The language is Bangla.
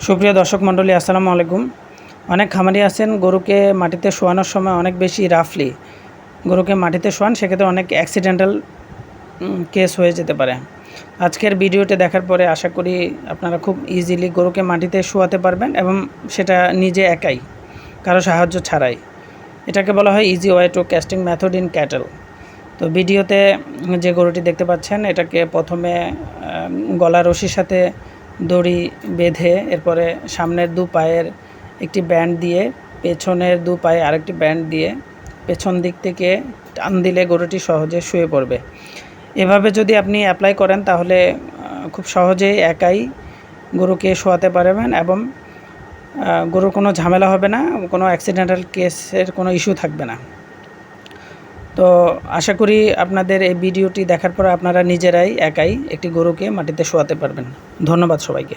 সুপ্রিয় দর্শক মণ্ডলী, আসসালামু আলাইকুম। অনেক খামারি আছেন গরুকে মাটিতে শোয়ানোর সময় অনেক বেশি রাফলি গরুকে মাটিতে শোয়ান, সেক্ষেত্রে অনেক অ্যাক্সিডেন্টাল কেস হয়ে যেতে পারে। আজকের ভিডিওটি দেখার পরে আশা করি আপনারা খুব ইজিলি গরুকে মাটিতে শোয়াতে পারবেন এবং সেটা নিজে একাই, কারো সাহায্য ছাড়াই। এটাকে বলা হয় easy way to casting method in cattle. তো ভিডিওতে যে গরুটি দেখতে পাচ্ছেন, এটাকে প্রথমে গলা রশির সাথে দড়ি বেঁধে এরপরে সামনের দু পায়ের একটি ব্যান্ড দিয়ে, পেছনের দু পায়ে আরেকটি ব্যান্ড দিয়ে পেছন দিক থেকে টান দিলে গরুটি সহজে শুয়ে পড়বে। এভাবে যদি আপনি অ্যাপ্লাই করেন তাহলে খুব সহজেই একাই গরুকে শোয়াতে পারবেন এবং গরুর কোনো ঝামেলা হবে না, কোনো অ্যাক্সিডেন্টাল কেসের কোনো ইস্যু থাকবে না। তো আশা করি আপনাদের এই ভিডিওটি দেখার পর আপনারা নিজেরাই একাই একটি গরুকে মাটিতে শোয়াতে পারবেন। ধন্যবাদ সবাইকে।